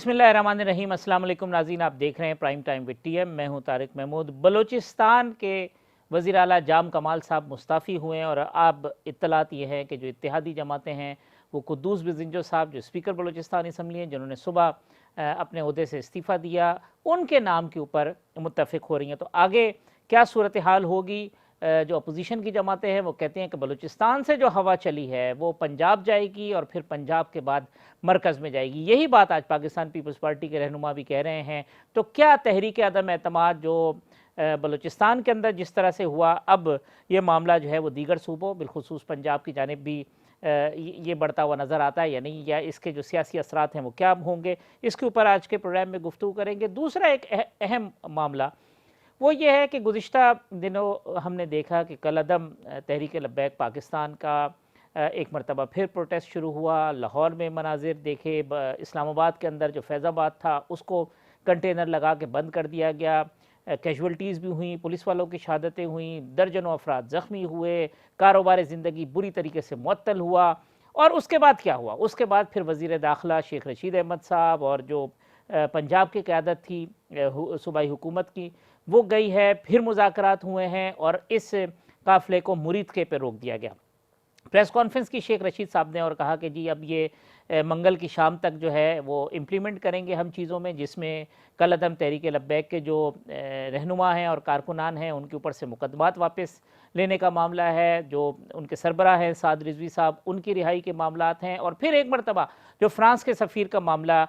बिस्मिल्लाहिर्रहमानिर्रहीम। अस्सलाम वालेकुम नाज़रीन, आप देख रहे हैं प्राइम टाइम विद टीएम। मैं हूं तारिक महमूद। बलूचिस्तान के वज़ीर आला जाम कमाल साहब मुस्ताफ़ी हुए हैं और अब इत्तलात ये है कि जो इत्तेहादी जमातें हैं वो कुद्दूस बिज़िंजो साहब जो स्पीकर बलूचिस्तान असम्बली हैं, जिन्होंने सुबह अपने ओहदे से इस्तीफ़ा दिया, उनके नाम के ऊपर मुत्तफ़िक हो रही हैं। तो आगे क्या सूरत हाल होगी? जो अपोजिशन की जमातें हैं वो कहते हैं कि बलूचिस्तान से जो हवा चली है वो पंजाब जाएगी और फिर पंजाब के बाद मरकज़ में जाएगी। यही बात आज पाकिस्तान पीपल्स पार्टी के रहनुमा भी कह रहे हैं। तो क्या तहरीक अदम एतमाद जो बलूचिस्तान के अंदर जिस तरह से हुआ, अब ये मामला जो है वो दीगर सूबों बिलखुसूस पंजाब की जानिब भी ये बढ़ता हुआ नज़र आता है या नहीं, या इसके जो सियासी असरात हैं वो क्या होंगे, इसके ऊपर आज के प्रोग्राम में गुफ्तगू करेंगे। दूसरा एक अहम मामला वो ये है कि गुज़िश्ता दिनों हमने देखा कि कलअदम तहरीक लब्बैक पाकिस्तान का एक मरतबा फिर प्रोटेस्ट शुरू हुआ। लाहौर में मनाजिर देखे, इस्लामाबाद के अंदर जो फैज़ाबाद था उसको कंटेनर लगा के बंद कर दिया गया। कैजुअल्टीज़ भी हुई, पुलिस वालों की शहादतें हुई, दर्जनों अफराद ज़ख्मी हुए, कारोबार ज़िंदगी बुरी तरीके से मुअत्तल हुआ। और उसके बाद क्या हुआ? उसके बाद फिर वज़ीर दाखिला शेख रशीद अहमद साहब और जो पंजाब की क़यादत थी सूबाई हुकूमत की, वो गई है, फिर मुज़ाकरात हुए हैं और इस काफ़िले को मुरीदके पे रोक दिया गया। प्रेस कॉन्फ्रेंस की शेख रशीद साहब ने और कहा कि जी अब ये मंगल की शाम तक जो है वो इम्प्लीमेंट करेंगे हम चीज़ों में, जिसमें कलअदम तहरीक लब्बैक के जो रहनुमा हैं और कारकुनान हैं उनके ऊपर से मुकदमात वापस लेने का मामला है, जो उनके सरबराह हैं साद रिजवी साहब, उनकी रिहाई के मामलात हैं, और फिर एक मरतबा जो फ्रांस के सफ़ीर का मामला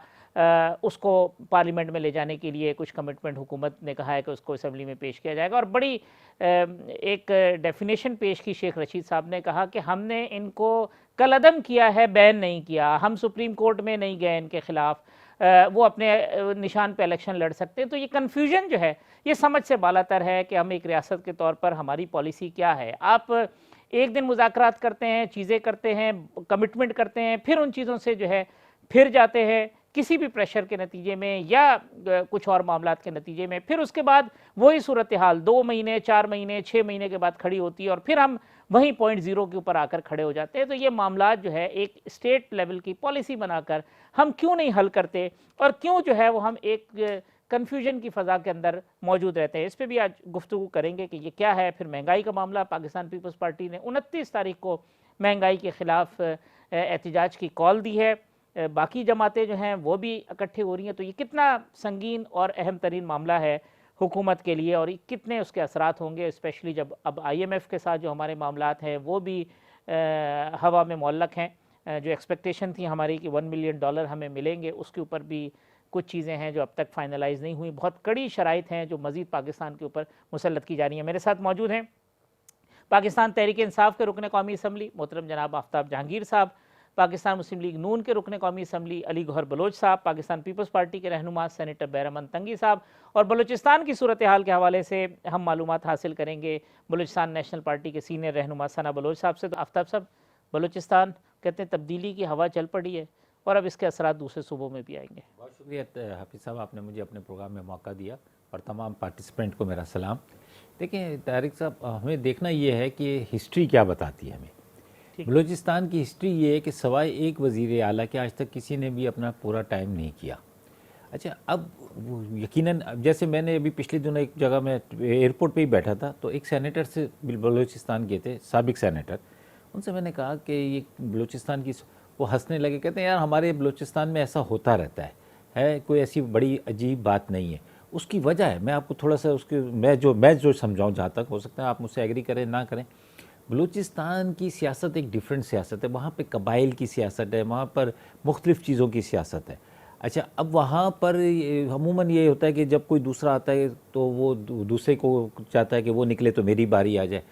उसको पार्लियामेंट में ले जाने के लिए कुछ कमिटमेंट हुकूमत ने कहा है कि उसको असम्बली में पेश किया जाएगा। और बड़ी एक डेफिनेशन पेश की शेख रशीद साहब ने, कहा कि हमने इनको कलअदम किया है, बैन नहीं किया, हम सुप्रीम कोर्ट में नहीं गए इनके ख़िलाफ़, वो अपने निशान पे इलेक्शन लड़ सकते हैं। तो ये कन्फ्यूजन जो है ये समझ से बालातर है कि हम एक रियासत के तौर पर हमारी पॉलिसी क्या है। आप एक दिन मुज़ाकरात करते हैं, चीज़ें करते हैं, कमिटमेंट करते हैं, फिर उन चीज़ों से जो है फिर जाते हैं किसी भी प्रेशर के नतीजे में या कुछ और मामलात के नतीजे में, फिर उसके बाद वही सूरत हाल 2 महीने 4 महीने 6 महीने के बाद खड़ी होती है और फिर हम वहीं पॉइंट ज़ीरो के ऊपर आकर खड़े हो जाते हैं। तो ये मामलात जो है एक स्टेट लेवल की पॉलिसी बनाकर हम क्यों नहीं हल करते, और क्यों जो है वो हम एक कन्फ्यूजन की फ़ज़ा के अंदर मौजूद रहते हैं, इस पर भी आज गुफ्तगू करेंगे कि ये क्या है। फिर महंगाई का मामला, पाकिस्तान पीपल्स पार्टी ने 29 तारीख को महंगाई के ख़िलाफ़ एहतजाज की कॉल दी है, बाकी जमातें जो हैं वो भी इकट्ठे हो रही हैं। तो ये कितना संगीन और अहम तरीन मामला है हुकूमत के लिए, और कितने उसके असरात होंगे, स्पेशली जब अब IMF के साथ जो हमारे मामलात हैं वो भी हवा में मुअल्लक़ हैं। जो एक्सपेक्टेशन थी हमारी कि $1 मिलियन हमें मिलेंगे, उसके ऊपर भी कुछ चीज़ें हैं जो अब तक फाइनलाइज़ नहीं हुई। बहुत कड़ी शराइत हैं जो मज़ीद पाकिस्तान के ऊपर मुसल्लत की जा रही हैं। मेरे साथ मौजूद हैं पाकिस्तान तहरीक इंसाफ के रुकन कौमी असम्बली मोहतरम जनाब आफ्ताब जहांगीर साहब, पाकिस्तान मुस्लिम लीग नून के रुकन कौमी असम्बली अली गौहर बलोच साहब, पाकिस्तान पीपल्स पार्टी के रहनुमा सेनेटर बैरमन तंगी साहब, और बलूचिस्तान की सूरत हाल के हवाले से हम मालूमात हासिल करेंगे बलूचिस्तान नेशनल पार्टी के सीनियर रहनुमा सना बलोच साहब से। तो आफ्ताब साहब, बलूचिस्तान कहते हैं तब्दीली की हवा चल पड़ी है और अब इसके असरात दूसरे सूबों में भी आएंगे। बहुत शुक्रिया हाफिज़ साहब, आपने मुझे अपने प्रोग्राम में मौका दिया, और तमाम पार्टिसिपेंट को मेरा सलाम। देखिए तारिक साहब, हमें देखना ये है कि हिस्ट्री क्या बताती है हमें। बलूचिस्तान की हिस्ट्री ये है कि सवाए एक वज़ीर आला के आज तक किसी ने भी अपना पूरा टाइम नहीं किया। अच्छा, अब यकीनन जैसे मैंने अभी पिछले दिनों एक जगह में एयरपोर्ट पे ही बैठा था, तो एक सेनेटर से बलूचिस्तान के थे, साबिक सेनेटर, उनसे मैंने कहा कि ये बलूचिस्तान की, वो हंसने लगे, कहते हैं यार हमारे बलूचिस्तान में ऐसा होता रहता है कोई ऐसी बड़ी अजीब बात नहीं है। उसकी वजह है, मैं आपको थोड़ा सा उसके मैं जो समझाऊँ, जहाँ तक हो सकता है आप मुझसे एग्री करें ना करें। बलूचिस्तान की सियासत एक डिफरेंट सियासत है, वहाँ पे कबाइल की सियासत है, वहाँ पर मुख्तलिफ़ चीज़ों की सियासत है। अच्छा, अब वहाँ पर अमूमन ये होता है कि जब कोई दूसरा आता है तो वो दूसरे को चाहता है कि वो निकले तो मेरी बारी आ जाए।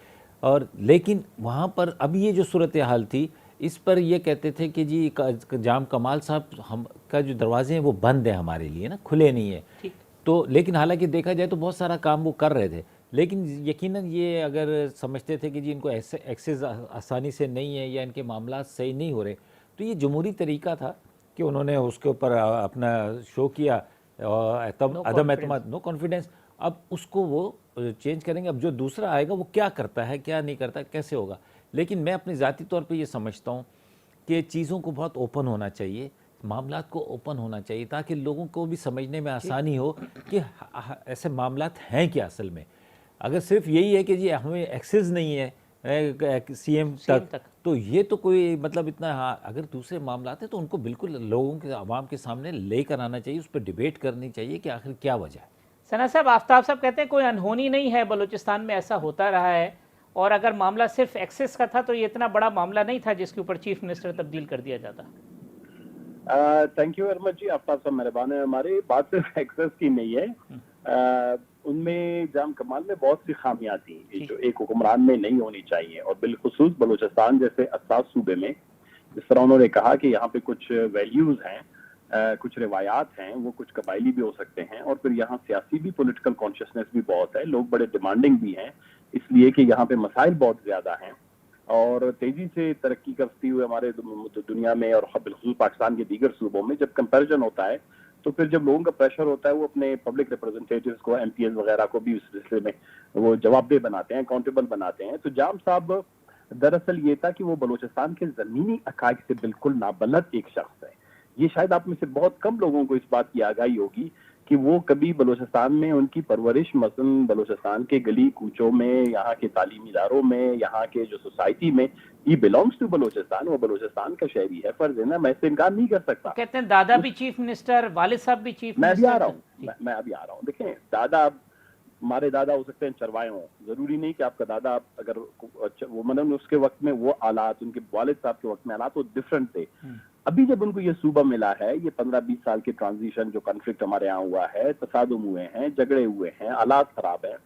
और लेकिन वहाँ पर अब ये जो सूरत हाल थी, इस पर ये कहते थे कि जी जाम कमाल साहब, हम का जो दरवाजे हैं वो बंद हैं हमारे लिए ना, खुले नहीं है। तो लेकिन हालांकि देखा जाए तो बहुत सारा काम वो कर रहे थे, लेकिन यकीनन ये अगर समझते थे कि जी इनको एक्सेस आसानी से नहीं है या इनके मामला सही नहीं हो रहे, तो ये जमहूरी तरीका था कि उन्होंने उसके ऊपर अपना शो किया, अदम एतमाद, नो कॉन्फिडेंस। अब उसको वो चेंज करेंगे। अब जो दूसरा आएगा वो क्या करता है, क्या नहीं करता, कैसे होगा। लेकिन मैं अपने ज़ाती तौर पे ये समझता हूँ कि चीज़ों को बहुत ओपन होना चाहिए, मामलात को ओपन होना चाहिए ताकि लोगों को भी समझने में आसानी हो कि ऐसे मामलात हैं क्या असल में। अगर सिर्फ यही है कि जी हमें एक्सेस नहीं है सीएम तक, तो ये तो कोई मतलब इतना, हाँ अगर दूसरे मामलात हैं तो उनको बिल्कुल लोगों के आवाम के सामने लेकर आना चाहिए, उस पर डिबेट करनी चाहिए कि आखिर क्या वजह है। सना साहब, आफ्ताब साहब कहते हैं कोई अनहोनी नहीं है, बलूचिस्तान में ऐसा होता रहा है, और अगर मामला सिर्फ एक्सेस का था तो ये इतना बड़ा मामला नहीं था जिसके ऊपर चीफ मिनिस्टर तब्दील कर दिया जाता। थैंक यू वेरी मच जी, आफ्ताब साहब मेहरबान है। हमारी बात सिर्फ एक्सेस की नहीं है, उनमें जाम कमाल में बहुत सी खामियां थी जो एक हुक्मरान में नहीं होनी चाहिए, और बिलखुसूस बलूचिस्तान जैसे हसास सूबे में जिस तरह उन्होंने कहा कि यहाँ पे कुछ वैल्यूज हैं, कुछ रिवायात हैं, वो कुछ कबायली भी हो सकते हैं, और फिर यहाँ सियासी भी पॉलिटिकल कॉन्शियसनेस भी बहुत है, लोग बड़े डिमांडिंग भी हैं, इसलिए कि यहाँ पे मसाइल बहुत ज्यादा हैं और तेजी से तरक्की करती हुए हमारे दुनिया में और बिलखुसूस पाकिस्तान के दीगर सूबों में जब कंपैरिजन होता है तो फिर जब लोगों का प्रेशर होता है वो अपने पब्लिक रिप्रेजेंटेटिव्स को, एमपीएस वगैरह को भी उस सिलसिले में वो जवाबदेह बनाते हैं, अकाउंटेबल बनाते हैं। तो जाम साहब दरअसल ये था कि वो बलूचिस्तान के जमीनी हकाइक से बिल्कुल नाबलद एक शख्स है। ये शायद आप में से बहुत कम लोगों को इस बात की आगाही होगी कि वो कभी बलूचिस्तान में उनकी परवरिश मसलन बलूचिस्तान के गली कूचों में, यहाँ के तालीमी इदारों में, यहाँ के जो सोसाइटी में, ही बिलोंग्स टू बलूचिस्तान, वो बलूचिस्तान का शहरी है, फर्ज है ना, मैं इससे इनकार नहीं कर सकता। कहते हैं दादा भी चीफ मिनिस्टर, वालिद साहब भी चीफ मिनिस्टर। मैं अभी आ रहा हूँ। देखें, दादा, हमारे दादा हो सकते हैं चरवाए हों, जरूरी नहीं कि आपका दादा अगर वो मतलब उसके वक्त में वो हालात, उनके वालिद साहब के वक्त में हालात वो डिफरेंट थे। अभी जब उनको ये सूबा मिला है, ये 15-20 साल के ट्रांजिशन जो कॉन्फ्लिक्ट हमारे यहाँ हुआ है, तसादुम हुए हैं, झगड़े हुए हैं, हालात खराब है,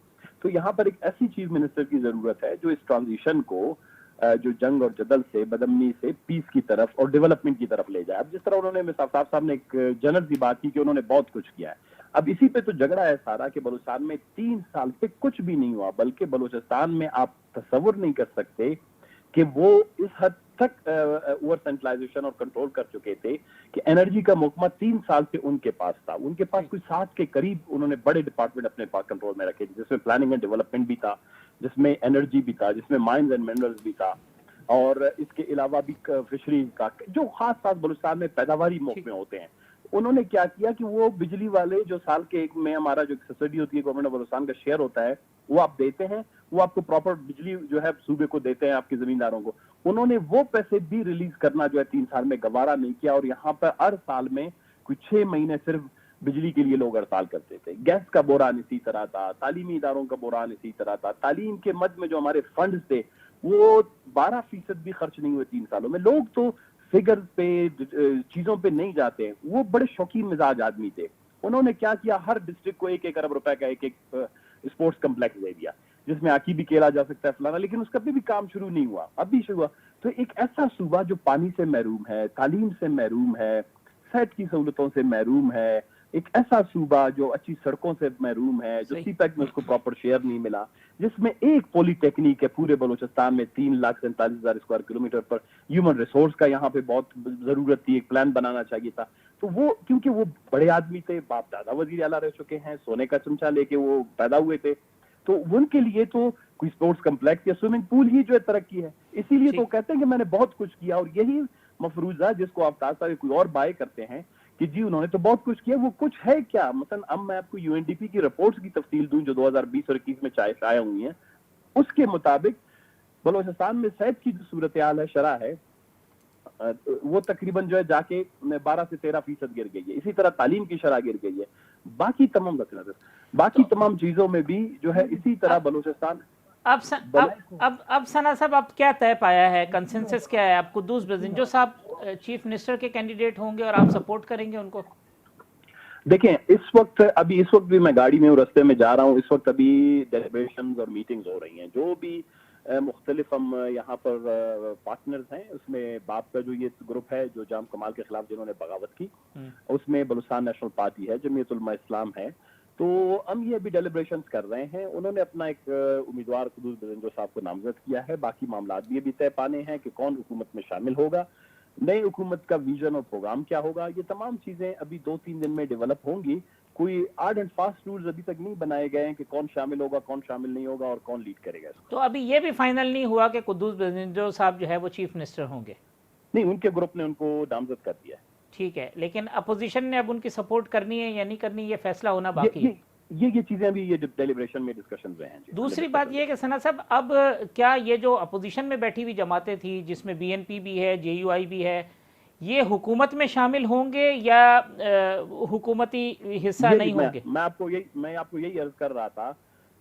तो यहाँ पर एक ऐसी चीफ मिनिस्टर की जरूरत है जो इस ट्रांजिशन को जो जंग और जदल से, बदमनी से पीस की तरफ और डेवलपमेंट की तरफ ले जाए। अब जिस तरह उन्होंने साहब ने एक जनरल सी बात की कि उन्होंने बहुत कुछ किया है, अब इसी पे तो झगड़ा है सारा कि बलूचिस्तान में 3 साल से कुछ भी नहीं हुआ, बल्कि बलूचिस्तान में आप तस्वुर नहीं कर सकते कि वो इस हद तक ओवर सेंट्रलाइजेशन और कंट्रोल कर चुके थे कि एनर्जी का महकमा 3 साल से उनके पास था। उनके पास कुछ 60 के करीब उन्होंने बड़े डिपार्टमेंट अपने पास कंट्रोल में रखे, जिसमें प्लानिंग एंड डेवलपमेंट भी था, जिसमें एनर्जी भी था, जिसमें माइंस एंड मिनरल्स भी था, और इसके अलावा भी फिशरीज का जो खास खास बलूचिस्तान में पैदावारी महकमे होते हैं। उन्होंने क्या किया कि वो बिजली वाले जो साल के एक में हमारा जो सब्सिडी होती है, गवर्नमेंट ऑफ बलूचिस्तान का शेयर होता है, वो आप देते हैं, वो आपको प्रॉपर बिजली जो है सूबे को देते हैं, आपके जमींदारों को। उन्होंने वो पैसे भी रिलीज करना जो है 3 साल में गवारा नहीं किया, और यहाँ पर हर साल में कुछ 6 महीने सिर्फ बिजली के लिए लोग हड़ताल करते थे। गैस का बुरान इसी तरह था, तालीमी इदारों का बुरान इसी तरह था, तालीम के मद में जो हमारे फंड थे वो 12% भी खर्च नहीं हुए 3 सालों में। लोग तो फिगर पे, चीजों पे नहीं जाते हैं, वो बड़े शौकीन मिजाज आदमी थे। उन्होंने क्या किया, हर डिस्ट्रिक्ट को 1-1 अरब रुपए का एक स्पोर्ट्स कम्प्लेक्स दे दिया जिसमें आकी भी खेला जा सकता है फलाना, लेकिन उसका भी काम शुरू नहीं हुआ, अब भी शुरू हुआ। तो एक ऐसा सूबा जो पानी से महरूम है, तालीम से महरूम है, सेहत की सहूलतों से महरूम है, एक ऐसा सूबा जो अच्छी सड़कों से महरूम है, जो सीपैक में उसको प्रॉपर शेयर नहीं मिला, जिसमें एक पॉलीटेक्निक है पूरे बलूचिस्तान में 3,47,000 स्क्वायर किलोमीटर पर, ह्यूमन रिसोर्स का यहाँ पे बहुत जरूरत थी, एक प्लान बनाना चाहिए था। तो वो क्योंकि वो बड़े आदमी थे, बाप दादा वजीर आला रह चुके हैं, सोने का चमचा लेके वो पैदा हुए थे, तो उनके लिए तो कोई स्पोर्ट्स कम्प्लेक्स या स्विमिंग पूल ही जो है तरक्की है। इसीलिए तो कहते हैं कि मैंने बहुत कुछ किया, और यही मफरूजा जिसको आप कोई और बाय करते हैं कि जी उन्होंने तो बहुत कुछ किया, वो कुछ है क्या। मतलब अब मैं आपको यूएनडीपी की रिपोर्ट्स की तफसील दूं जो 2020 और 21 में शाया हुई हैं, उसके मुताबिक बलूचिस्तान में सेहत की जो सूरत हाल है, शरह है, वो तकरीबन जो है जाके 12 से 13% गिर गई है। इसी तरह तालीम की शरह गिर गई है। बाकी तमाम चीजों में भी जो है इसी तरह बलूचिस्तान। अब सना साहब, अब क्या तय पाया है, कंसेंसस क्या है? आप कुद्दूस बजिंजो साहब चीफ मिनिस्टर के कैंडिडेट होंगे और आप सपोर्ट करेंगे उनको? देखें, इस वक्त भी मैं गाड़ी में हूँ, रास्ते में जा रहा हूँ, इस वक्त अभी डेलिब्रेशंस और मीटिंग्स हो रही हैं। जो भी मुख्तलिफ हम यहाँ पर पार्टनर्स हैं, उसमें बाप का जो ये ग्रुप है जो जाम कमाल के खिलाफ जिन्होंने बगावत की, उसमें बलूचिस्तान नेशनल पार्टी है, जमीयत उलमा इस्लाम है, तो हम ये अभी डेलिब्रेशंस कर रहे हैं। उन्होंने अपना एक उम्मीदवार कुद्दूस बजिंजो साहब को नामजद किया है। बाकी मामला भी अभी तय पाने हैं कि कौन हुकूमत में शामिल होगा, नई हुकूमत का विजन और प्रोग्राम क्या होगा, ये तमाम चीजें अभी 2-3 दिन में डेवलप होंगी। कोई हार्ड एंड फास्ट रूल्स अभी तक नहीं बनाए गए हैं कि कौन शामिल होगा, कौन शामिल नहीं होगा और कौन लीड करेगा। तो अभी ये भी फाइनल नहीं हुआ कि कुद्दूस बजिंजो साहब जो है वो चीफ मिनिस्टर होंगे? नहीं, उनके ग्रुप ने उनको नामजद कर दिया है। ٹھیک ہے، لیکن اپوزیشن نے اب ان کی سپورٹ کرنی ہے یا نہیں کرنی، یہ فیصلہ ہونا باقی ہے. یہ چیزیں ابھی یہ ڈیلیبریشن میں ڈسکشن رہے ہیں. دوسری بات یہ ہے کہ ثنا صاحب، اب کیا یہ جو اپوزیشن میں بیٹھی ہوئی جماعتیں تھیں، جس میں بی این پی بھی ہے، جے یو آئی بھی ہے، یہ حکومت میں شامل ہوں گے یا حکومتی حصہ نہیں ہوں گے؟ میں آپ کو یہی عرض کر رہا تھا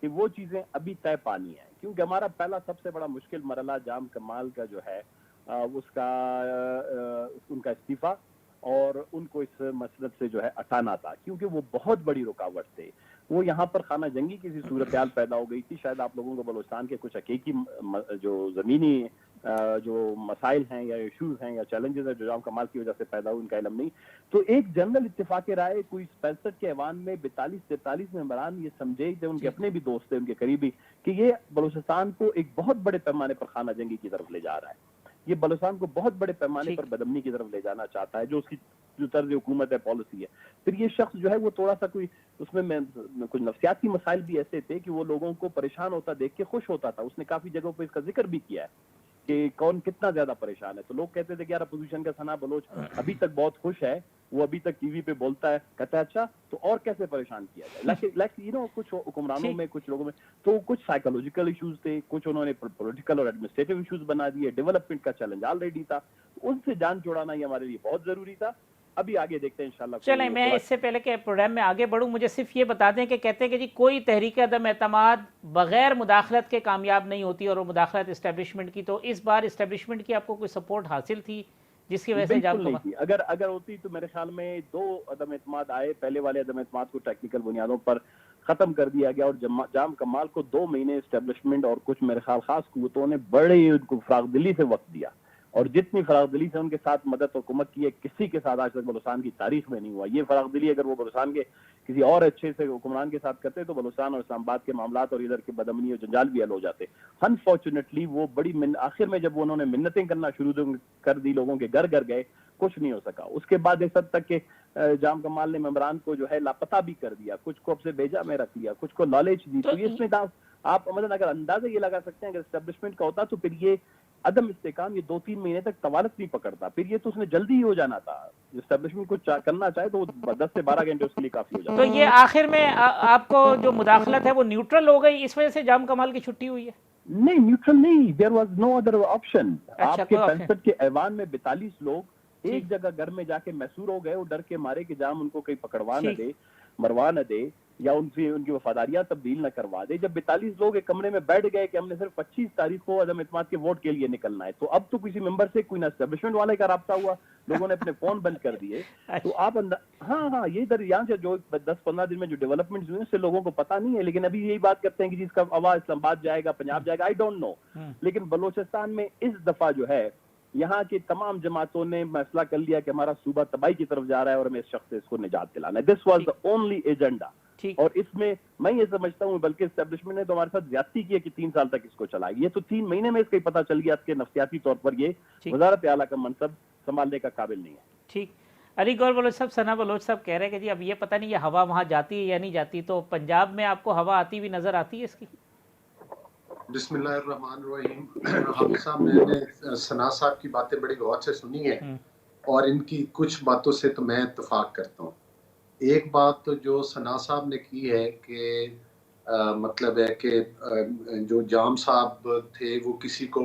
کہ وہ چیزیں ابھی طے پانی ہیں، کیونکہ ہمارا پہلا سب سے بڑا مشکل مرحلہ جام کمال کا جو ہے اس کا ان کا استعفیٰ اور ان کو اس مسلط سے جو ہے ہٹانا تھا، کیونکہ وہ بہت بڑی رکاوٹ تھے. وہ یہاں پر خانہ جنگی کی سی صورتحال پیدا ہو گئی تھی. شاید آپ لوگوں کو بلوچستان کے کچھ حقیقی جو زمینی جو مسائل ہیں یا ایشوز ہیں یا چیلنجز ہیں جو جام کمال کی وجہ سے پیدا ہوئی، ان کا علم نہیں. تو ایک جنرل اتفاق رائے کوئی 65 کے ایوان میں 42-43 ممبران یہ سمجھے تھے، ان کے اپنے بھی دوست تھے، ان کے قریبی، کہ یہ بلوچستان کو ایک بہت بڑے پیمانے پر خانہ جنگی کی طرف لے جا رہا ہے، یہ بلوچستان کو بہت بڑے پیمانے پر بدامنی کی طرف لے جانا چاہتا ہے، جو اس کی جو طرز حکومت ہے، پالیسی ہے. پھر یہ شخص جو ہے وہ تھوڑا سا کوئی اس میں کچھ نفسیاتی مسائل بھی ایسے تھے کہ وہ لوگوں کو پریشان ہوتا دیکھ کے خوش ہوتا تھا. اس نے کافی جگہوں پہ اس کا ذکر بھی کیا ہے کہ کون کتنا زیادہ پریشان ہے. تو لوگ کہتے تھے کہ یار اپوزیشن کا ثنا بلوچ ابھی تک بہت خوش ہے، وہ ابھی تک ٹی وی پہ بولتا ہے، کہتا ہے اچھا تو اور کیسے پریشان کیا جائے. کچھ حکمرانوں میں، کچھ لوگوں میں تو کچھ سائیکولوجیکل ایشوز تھے، کچھ انہوں نے پولیٹیکل اور ایڈمنسٹریٹو ایشوز بنا دیے، ڈیولپمنٹ کا چیلنج آلریڈی تھا. ان سے جان چھڑانا یہ ہمارے لیے بہت ضروری تھا. ابھی آگے دیکھتے ہیں انشاءاللہ. چلیں، میں اس سے پہلے کہ پروگرام میں آگے بڑھوں، مجھے صرف یہ بتا دیں کہ کہتے ہیں کہ جی کوئی تحریک عدم اعتماد بغیر مداخلت کے کامیاب نہیں ہوتی، اور وہ مداخلت اسٹیبلشمنٹ کی. تو اس بار اسٹیبلشمنٹ کی آپ کو کوئی سپورٹ حاصل تھی جس کی وجہ سے جام نہیں تھی؟ اگر ہوتی تو میرے خیال میں 2 عدم اعتماد آئے. پہلے والے عدم اعتماد کو ٹیکنیکل بنیادوں پر ختم کر دیا گیا، اور جام کمال کو 2 مہینے اسٹیبلشمنٹ اور کچھ میرے خیال خاص قوتوں نے بڑے ان کو فراغ دلی سے وقت دیا، اور جتنی فراغ دلی سے ان کے ساتھ مدد اور حکومت کی ہے کسی کے ساتھ آج تک بلوچستان کی تاریخ میں نہیں ہوا. یہ فراغ دلی اگر وہ بلوچستان کے کسی اور اچھے سے حکمران کے ساتھ کرتے تو بلوچستان اور اسلام آباد کے معاملات اور ادھر کے بدامنی اور جنجال بھی حل ہو جاتے. انفارچونیٹلی وہ بڑی آخر میں جب انہوں نے منتیں کرنا شروع کر دی، لوگوں کے گھر گھر گئے، کچھ نہیں ہو سکا. اس کے بعد اس حد تک کہ جام کمال نے ممبران کو جو ہے لاپتہ بھی کر دیا، کچھ کو اب سے بیجا میں رکھ لیا، کچھ کو نالج دی. تو اس میں آپ مطلب اگر اندازہ یہ لگا سکتے ہیں اگر اسٹیبلشمنٹ کا ہوتا تو پھر یہ عدم استحکام یہ 2-3 مہینے تک طوالت نہیں پکڑتا. پھر یہ تو اس نے جلدی ہی ہو جانا تھا. اسٹیبلشمنٹ کچھ کرنا چاہے تو 10 سے 12 گھنٹے اس کے لیے کافی ہو جاتا. تو یہ آخر میں آپ کو جو مداخلت ہے وہ نیوٹرل ہو گئی، اس وجہ سے جام کمال کی چھٹی ہوئی ہے؟ نہیں، نیوٹرل نہیں، there was no other option. آپ کے 65 کے ایوان میں 42 لوگ ایک جگہ گھر میں جا کے محصور ہو گئے، وہ ڈر کے مارے کہ جام ان کو کہیں پکڑوا نہ دے، مروا نہ دے، یا ان کی وفاداریاں تبدیل نہ کروا دے. جب 42 لوگ ایک کمرے میں بیٹھ گئے کہ ہم نے صرف 25 تاریخ کو عدم اعتماد کے ووٹ کے لیے نکلنا ہے، تو اب تو کسی ممبر سے کوئی نہ اسٹیبلشمنٹ والے کا رابطہ ہوا، لوگوں نے اپنے فون بند کر دیے. تو آپ ہاں یہ ادھر یہاں سے جو 10-15 دن میں جو ڈیولپمنٹ ہوئے اس سے لوگوں کو پتہ نہیں ہے، لیکن ابھی یہی بات کرتے ہیں کہ جس کا آواز اسلام آباد جائے گا، پنجاب جائے گا، آئی ڈونٹ نو. لیکن بلوچستان میں اس دفعہ جو ہے یہاں کی تمام جماعتوں نے فیصلہ کر لیا کہ ہمارا صوبہ تباہی کی طرف جا رہا ہے اور ہمیں اس شخص سے اس کو نجات دلانا ہے. This was the only agenda. اور اس میں میں یہ سمجھتا ہوں بلکہ اسٹیبلشمنٹ نے تو ہمارے ساتھ زیادتی کی ہے کہ 3 سال تک اس کو چلائے. یہ تو 3 مہینے میں اس کا پتہ چل گیا کہ نفسیاتی طور پر یہ وزارت اعلیٰ کا منصب سنبھالنے کا قابل نہیں ہے. ٹھیک. علی گور بلوچ صاحب، ثنا بلوچ صاحب کہہ رہے ہیں کہ جی اب یہ پتہ نہیں یہ ہوا وہاں جاتی ہے یا نہیں جاتی، تو پنجاب میں آپ کو ہوا آتی ہوئی نظر آتی ہے اس کی؟ بسم اللہ الرحمن الرحیم. حافظ صاحب، میں نے ثنا صاحب کی باتیں بڑی غور سے سنی ہیں، اور ان کی کچھ باتوں سے تو میں اتفاق کرتا ہوں. ایک بات تو جو ثنا صاحب نے کی ہے کہ مطلب ہے کہ جو جام صاحب تھے وہ کسی کو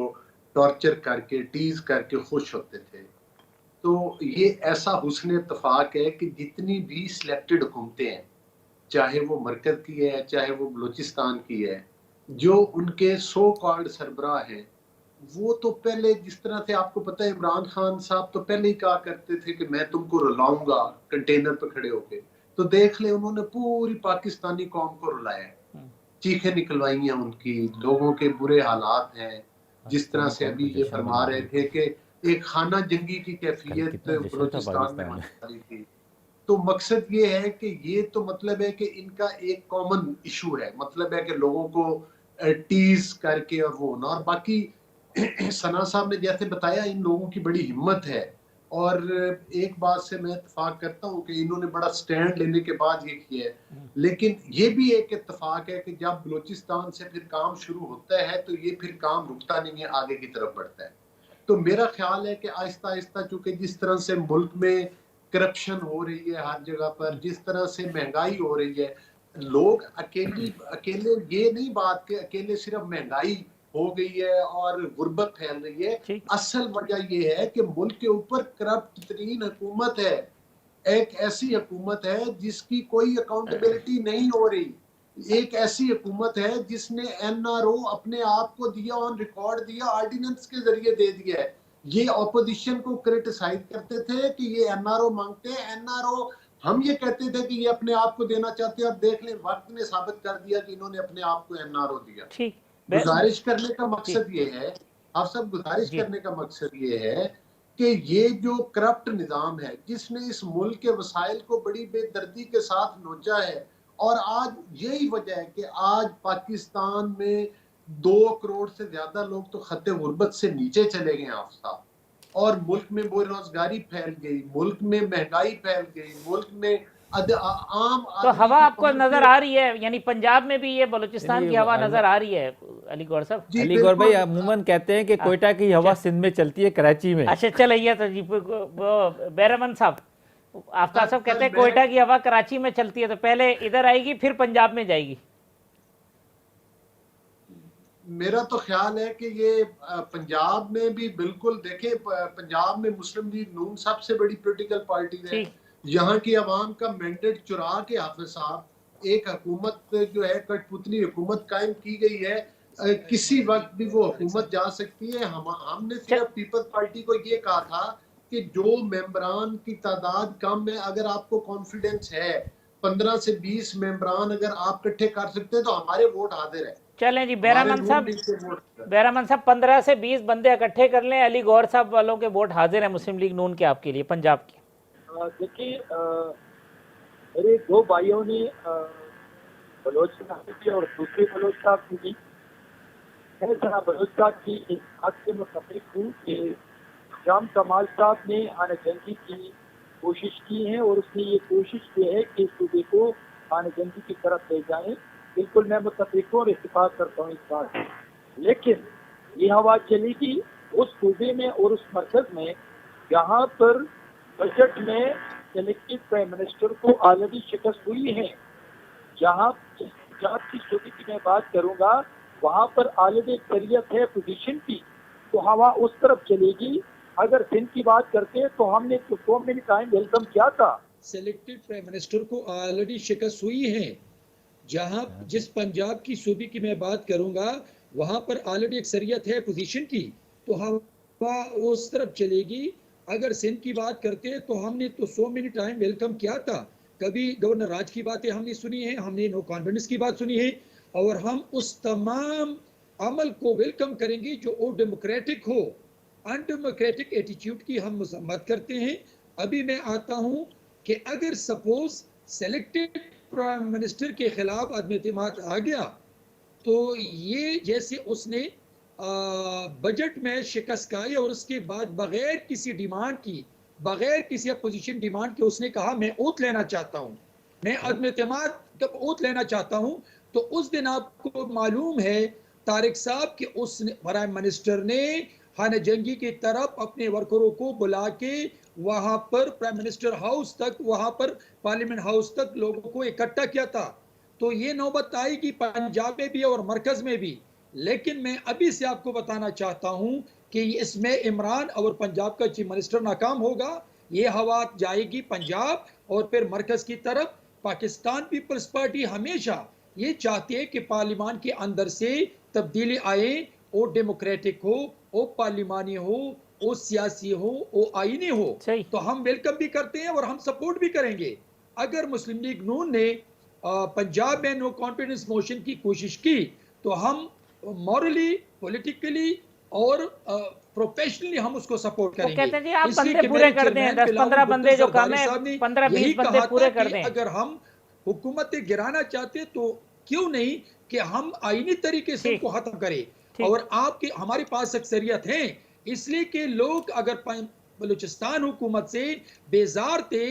ٹارچر کر کے ٹیز کر کے خوش ہوتے تھے. تو یہ ایسا حسن اتفاق ہے کہ جتنی بھی سلیکٹڈ حکومتیں ہیں، چاہے وہ مرکز کی ہے چاہے وہ بلوچستان کی ہے، جو ان کے سو کالڈ سربراہ ہیں، وہ تو پہلے جس طرح سے آپ کو پتہ ہے عمران خان صاحب تو پہلے ہی کہا کرتے تھے کہ میں تم کو رلاؤں گا کنٹینر پہ کھڑے ہو کے. تو دیکھ لیں انہوں نے پوری پاکستانی قوم کو رلایا ہے، چیخیں نکلوائی ہیں ان کی، لوگوں کے برے حالات ہیں. جس طرح سے ابھی یہ فرما رہے تھے کہ ایک خانہ جنگی کی کیفیت بلوچستان میں ہونے والی تھی. تو مقصد یہ ہے کہ یہ تو مطلب ہے کہ ان کا ایک کامن ایشو ہے، مطلب ہے کہ لوگوں کو ٹیز کر کے اور وہ ہونا. اور باقی ثنا صاحب نے جیسے بتایا ان لوگوں کی بڑی ہمت ہے، اور ایک بات سے میں اتفاق کرتا ہوں کہ انہوں نے بڑا سٹینڈ لینے کے بعد یہ کیا ہے. لیکن یہ بھی ایک اتفاق ہے کہ جب بلوچستان سے پھر کام شروع ہوتا ہے تو یہ پھر کام رکتا نہیں ہے، آگے کی طرف بڑھتا ہے. تو میرا خیال ہے کہ آہستہ آہستہ چونکہ جس طرح سے ملک میں کرپشن ہو رہی ہے ہر جگہ پر، جس طرح سے مہنگائی ہو رہی ہے، لوگ اکیلے یہ نہیں بات کہ اکیلے صرف مہنگائی ہو گئی ہے اور غربت پھیل رہی ہے، ٹھیک اصل وجہ یہ ہے کہ ملک کے اوپر کرپٹ ترین حکومت ہے، ایک ایسی حکومت ہے جس کی کوئی اکاؤنٹیبلٹی نہیں ہو رہی، ایک ایسی حکومت ہے جس نے این آر او اپنے آپ کو دیا، آن ریکارڈ دیا، آرڈیننس کے ذریعے دے دیا ہے۔ یہ اپوزیشن کو کرٹیسائز کرتے تھے کہ یہ این آر او مانگتے ہیں، این آر او ہم یہ کہتے تھے کہ یہ اپنے آپ کو دینا چاہتے ہیں، اور دیکھ لیں وقت نے ثابت کر دیا کہ انہوں نے اپنے آپ کو این آر او دیا۔ ٹھیک گزارش کرنے کا مقصد یہ ہے، آپ سب گزارش جی کرنے کا مقصد یہ ہے کہ یہ جو کرپٹ نظام ہے جس نے اس ملک کے وسائل کو بڑی بے دردی کے ساتھ نوچا ہے، اور آج یہی وجہ ہے کہ آج پاکستان میں 2 کروڑ سے زیادہ لوگ تو خط غربت سے نیچے چلے گئے آفتاب، اور ملک میں بے روزگاری پھیل گئی، ملک میں مہنگائی پھیل گئی، ملک میں عام تو آدمی ہوا کی آپ کو پہنچ نظر سے- آ رہی ہے، یعنی پنجاب میں بھی یہ بلوچستان کی ہوا نظر آ رہی ہے علی گور صاحب؟ جی علی گور بھائی بالکل۔ عموماً کہتے ہیں کہ کوئٹہ کی ہوا سندھ میں چلتی ہے، کراچی میں۔ اچھا چلیے تو جی بیرمن صاحب، آفتاب صاحب کہتے ہیں میں- کوئٹہ کی ہوا کراچی میں چلتی ہے، تو پہلے ادھر آئے گی پھر پنجاب میں جائے گی؟ میرا تو خیال ہے کہ یہ پنجاب میں بھی بالکل، دیکھیں پنجاب میں مسلم لیگ نون سب سے بڑی پولیٹیکل پارٹی ہے، ٹھیک یہاں کی عوام کا مینڈیٹ چرا کے حافظ صاحب ایک حکومت جو ہے کٹ پتلی حکومت قائم کی گئی ہے، کسی وقت بھی وہ حکومت جا سکتی ہے۔ ہم نے صرف پیپلز پارٹی کو یہ کہا تھا کہ جو ممبران کی تعداد کم ہے، اگر آپ کو کانفیڈنس ہے 15 سے 20 ممبران اگر آپ اکٹھے کر سکتے ہیں تو ہمارے ووٹ حاضر ہے۔ چلیں جی ہمارے بیرمن نون صاحب، لیگ کے ووٹ بیرمن صاحب 15 سے 20 بندے اکٹھے کر لیں، علی گور صاحب والوں کے ووٹ حاضر ہیں مسلم لیگ نون کے آپ کے لیے پنجاب کے۔ دیکھیے میرے 2 بھائیوں نے بلوچ صاحب کی اور دوسرے بلوچ صاحب کی بھی، میں جناب بلوچ صاحب کی اس بات سے متفق ہوں کہ جام کمال صاحب نے خانہ جنگی کی کوشش کی ہے، اور اس نے یہ کوشش کی ہے کہ صوبے کو خانہ جنگی کی طرف لے جائیں۔ بالکل میں متفق ہوں اور اتفاق کرتا ہوں اس بات سے، لیکن یہ ہوا چلے گی اس صوبے میں اور اس مرکز میں جہاں پر بجٹ میں سلیکٹڈ پرائم منسٹر کو آلریڈی شکست ہوئی ہے۔ جہاں پنجاب کی صوبے کی میں بات کروں گا، وہاں پر آلریڈی اکثریت ہے پوزیشن کی، تو ہوا اس طرف چلے گی۔ اگر سندھ کی بات کرتے تو ہم نے تو فور مینی ٹائم ویلکم کیا تھا، سلیکٹڈ پرائم منسٹر کو آلریڈی شکست ہوئی ہے۔ جہاں جس پنجاب کی صوبے کی میں بات کروں گا وہاں پر آلریڈی اکثریت ہے پوزیشن کی، تو ہوا اس طرف چلے گی۔ اگر سندھ کی بات کرتے تو ہم نے تو سو مینی ٹائم ویلکم کیا تھا، کبھی گورنر راج کی باتیں ہم نے سنی ہیں، ہم نے نو کانفیڈنس کی بات سنی ہے، اور ہم اس تمام عمل کو ویلکم کریں گے جو او ڈیموکریٹک ہو۔ ان ڈیموکریٹک ایٹیٹیوڈ کی ہم مذمت کرتے ہیں۔ ابھی میں آتا ہوں کہ اگر سپوز سلیکٹڈ پرائم منسٹر کے خلاف عدم اعتماد آ گیا تو یہ جیسے اس نے بجٹ میں شکست کھائی اور اس کے بعد بغیر کسی ڈیمانڈ کی، بغیر کسی اپوزیشن ڈیمانڈ کے اس نے کہا میں اوت لینا چاہتا ہوں، میں عدم اعتماد جب اوت لینا چاہتا ہوں، تو اس دن آپ کو معلوم ہے طارق صاحب کہ اس پرائم منسٹر نے خانہ جنگی کی طرف اپنے ورکروں کو بلا کے وہاں پر پرائم منسٹر ہاؤس تک، وہاں پر پارلیمنٹ ہاؤس تک لوگوں کو اکٹھا کیا تھا۔ تو یہ نوبت آئی کہ پنجاب میں بھی اور مرکز میں بھی، لیکن میں ابھی سے آپ کو بتانا چاہتا ہوں کہ اس میں عمران اور پنجاب کا چیف منسٹر ناکام ہوگا۔ یہ ہوا جائے گی پنجاب اور پھر مرکز کی طرف۔ پاکستان پیپلز پارٹی ہمیشہ یہ چاہتی ہے کہ پارلیمان کے اندر سے تبدیلی آئے، وہ ڈیموکریٹک ہو، وہ پارلیمانی ہو، وہ سیاسی ہو، وہ آئینی ہو۔ تو ہم ویلکم بھی کرتے ہیں اور ہم سپورٹ بھی کریں گے۔ اگر مسلم لیگ نون نے پنجاب میں نو کانفیڈنس موشن کی کوشش کی تو ہم مورلی، پولیٹیکلی اور پروفیشنلی ہم اس کو سپورٹ کریں گے۔ کہتے ہیں جی آپ بندے پورے کر دیں، 10-15 بندے جو کم ہیں 15-20 بندے پورے کر دیں۔ اگر ہم حکومت گرانا چاہتے تو کیوں نہیں کہ ہم آئینی طریقے سے ان کو ختم کریں، اور آپ کی ہمارے پاس اکثریت ہیں، اس لیے کہ لوگ اگر بلوچستان حکومت سے بیزار تھے،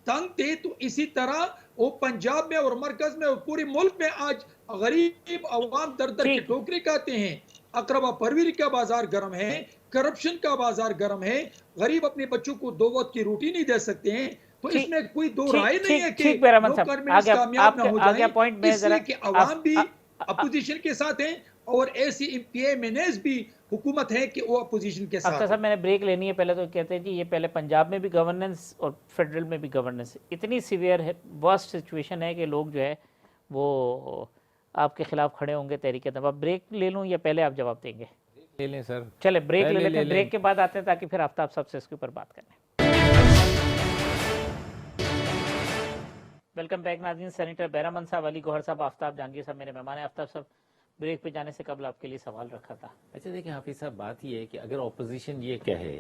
تنگ تھے، تو اسی طرح وہ پنجاب میں اور مرکز میں اور پورے ملک میں آج غریب عوام در در کی ٹوکری کھاتے ہیں۔ اقربا پروری کا بازار گرم ہے، करप्शन का बाजार गर्म है, गरीब अपने बच्चों को 2 वक्त की रोटी नहीं दे सकते हैं, तो ठीक- इसमें कोई दो ठीक- राय नहीं ठीक- है कि ठीक बेरामन लोग साहब, गवर्नमेंट आगे कामयाब ना हो आ गया जाए, पॉइंट में इसलिए जरा कि अवाम भी अपोजिशन के साथ हैं और ऐसी PMNAs भी हुकूमत है कि वो अपोजिशन के साथ आफ्ताब साहब मैंने ब्रेक लेनी है। पहले तो कहते हैं जी ये पहले पंजाब में भी गवर्नेंस और फेडरल में भी गवर्नेंस इतनी सीवियर है, वर्स्ट सिचुएशन है कि लोग जो है वो आपके खिलाफ खड़े होंगे तहरीक दम। अब ब्रेक ले लूँ या पहले आप जवाब देंगे? ले लें सर। चले ब्रेक ले पहले लेते ले हैं, लें। ब्रेक के बाद आते हैं ताकि फिर आफ्ताब साहब से इसके ऊपर बात करें। वेलकम बैक नाज़रीन। सेनेटर बैरामन साहब, अली गौहर साहब, आफ्ताब जहांगीर साहब मेरे मेहमान हैं। आफ्ताब साहब, ब्रेक पे जाने से कबल आपके लिए सवाल रखा था। अच्छा देखिए हाफिज साहब, बात ये है कि अगर ऑपोजिशन ये कहे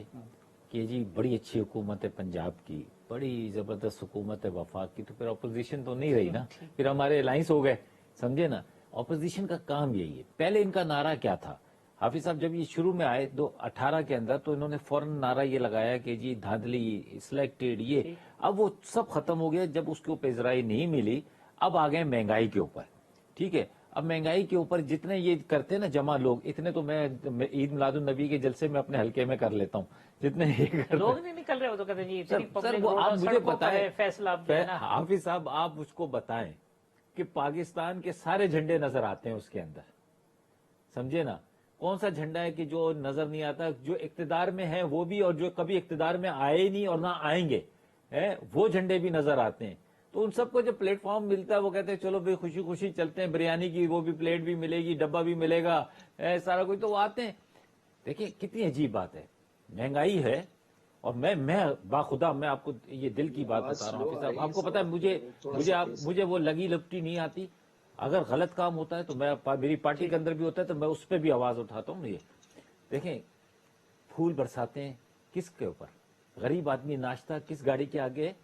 कि जी बड़ी अच्छी हुकूमत है पंजाब की, बड़ी जबरदस्त हुकूमत है वफाक की, तो फिर ऑपोजिशन तो नहीं रही ना, फिर हमारे अलायंस हो गए, समझे ना। ऑपोजिशन का काम यही है। पहले इनका नारा क्या था हाफिज साहब, जब ये शुरू में आए 2018 के अंदर, तो इन्होंने फौरन नारा ये लगाया कि जी धांधली, सिलेक्टेड, ये अब वो सब खत्म हो गया जब उसके ऊपर इजराई नहीं मिली। अब आ गए महंगाई के ऊपर, ठीक है। अब महंगाई के ऊपर जितने ये करते हैं ना जमा लोग, इतने तो मैं ईद मिलादुन नबी के जलसे में अपने हल्के में कर लेता हूँ, जितने ये करते हैं। लोग नहीं निकल रहे, वो तो कहते हैं जी इतनी सर पब्लिक वो आप रोड और मुझे सड़कों पर बताएं, है, फैसला अब जो है ना। हाफिज साहब आप मुझको बताएं कि पाकिस्तान के सारे झंडे नजर आते हैं उसके अंदर, समझे ना। कौन सा झंडा है कि जो नजर नहीं आता? जो इक्तदार में है वो भी, और जो कभी इक्तदार में आए ही नहीं और ना आएंगे है, वो झंडे भी नजर आते हैं। तो उन सबको जब प्लेटफॉर्म मिलता है वो कहते हैं चलो भाई खुशी खुशी चलते हैं, बिरयानी की वो भी प्लेट भी मिलेगी, डब्बा भी मिलेगा, सारा कुछ, तो वो आते हैं। देखिए कितनी अजीब बात है, महंगाई है। और मैं बाखुदा मैं आपको ये दिल की बात बता रहा हूँ हाफिज साहब, आपको पता है मुझे वो लगी लपटी नहीं आती। अगर गलत काम होता है तो मेरी पार्टी के अंदर भी होता है तो मैं उस पर भी आवाज उठाता हूँ। ये देखें, फूल बरसाते हैं किसके ऊपर? गरीब आदमी नाश्ता किस गाड़ी के आगे?